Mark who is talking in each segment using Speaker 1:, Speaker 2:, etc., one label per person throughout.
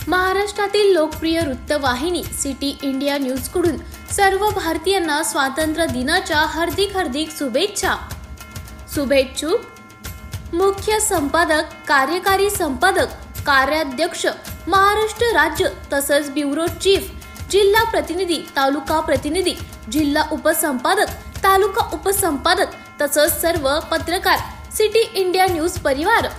Speaker 1: महाराष्ट्रातील लोकप्रिय वृत्तवाहिनी सिटी इंडिया न्यूजकडून सर्व भारतीयांना स्वातंत्र्य दिनाच्या हार्दिक शुभेच्छा। शुभेच्छुक मुख्य संपादक, कार्यकारी संपादक, कार्याध्यक्ष, महाराष्ट्र राज्य तसंच ब्युरो चीफ, जिल्हा प्रतिनिधी, तालुका प्रतिनिधी, जिल्हा उपसंपादक, तालुका उपसंपादक तसंच सर्व पत्रकार, सिटी इंडिया न्यूज परिवार।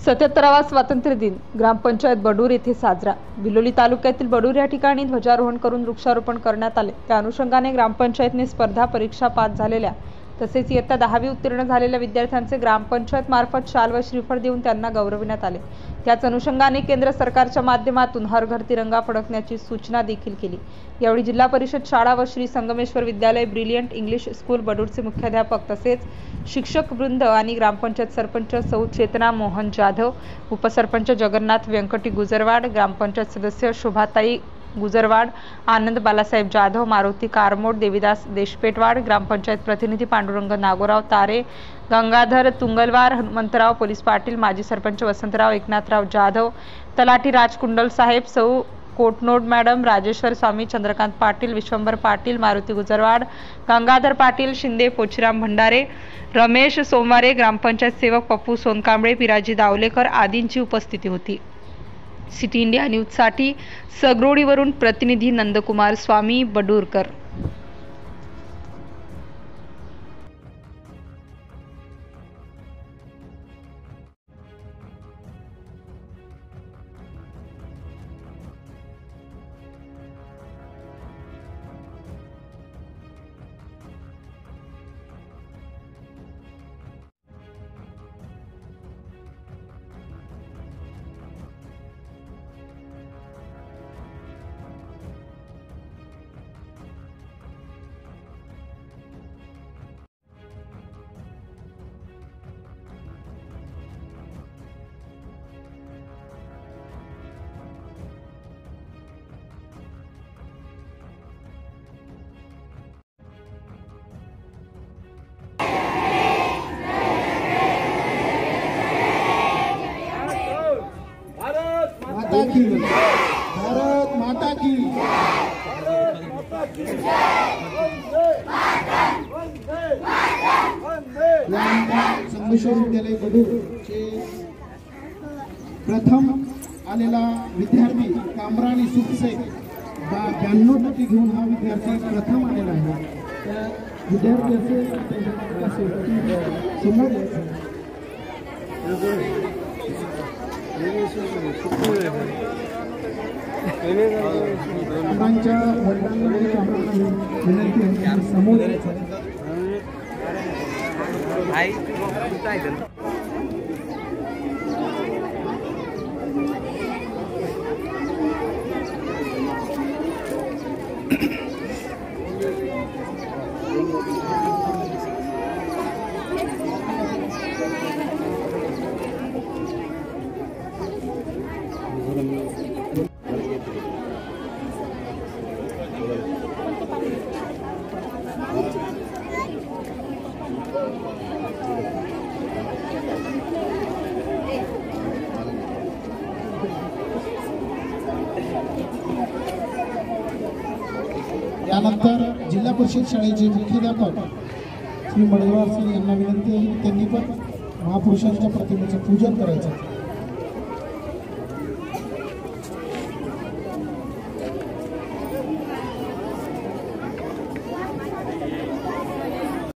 Speaker 2: 77वा स्वातंत्र्य दिन ग्रामपंचायत बडूर येथे साजरा। बिलोली तालुक्यातील बडूर या ठिकाणी ध्वजारोहण करून वृक्षारोपण करण्यात आले। त्या अनुषंगाने ग्रामपंचायतने स्पर्धा परीक्षा पास झालेल्या तसेच इयत्ता 10वी उत्तीर्ण झालेल्या विद्यार्थ्यांचे ग्रामपंचायत मार्फत शाल व श्रीफळ देऊन त्यांना गौरविण्यात आले। त्याच अनुषंगाने केंद्र सरकारच्या माध्यमातून हर घर तिरंगा फडकण्याची सूचना देखील केली। यावेळी जिल्हा परिषद शाळा व श्री संगमेश्वर विद्यालय ब्रिलियंट इंग्लिश स्कूल बडूरचे मुख्याध्यापक तसेच शिक्षक वृंद आणि ग्रामपंचायत सरपंच सौ चेतना मोहन जाधव, उपसरपंच जगन्नाथ व्यंकटी गुजरवाड, ग्रामपंचायत सदस्य शोभाताई गुजरवाड, आनंद बालासाहेब जाधव, मारुती कारमोड, देवीदास देशपेटवाड, ग्रामपंचायत प्रतिनिधी पांडुरंग नागोराव तारे, गंगाधर तुंगलवार, हनुमंतराव पोलीस पाटील, माजी सरपंच वसंतराव एकनाथराव जाधव, तलाठी राजकुंडल साहेब, सौ कोटनोड मॅडम, राजेश्वर स्वामी, चंद्रकांत पाटील, विश्वंभर पाटील, मारुती गुजरवाड, गंगाधर पाटील, शिंदे, पोचराम भंडारे, रमेश सोमवारे, ग्रामपंचायत सेवक पप्पू सोनकांबळे, पिराजी दावलेकर आदींची उपस्थिती होती। सिटी इंडिया न्यूजसाठी सगरोडीवरून प्रतिनिधी नंदकुमार स्वामी, बडूरकर।
Speaker 3: भारत माता की संगमेश्वर विद्यालय बडूरचे प्रथम आलेला विद्यार्थी कामराणी सुखसे 92% घेऊन हा विद्यार्थी प्रथम आलेला आहे। त्या विद्यार्थ्याचे समोर त्यानंतर जिल्हा परिषद शाळेचे मुख्याध्यापक श्री मडगाव सर यांना विनंती आहे, त्यांनी पण महापुरुषांच्या प्रतिमेचं पूजन करायचं।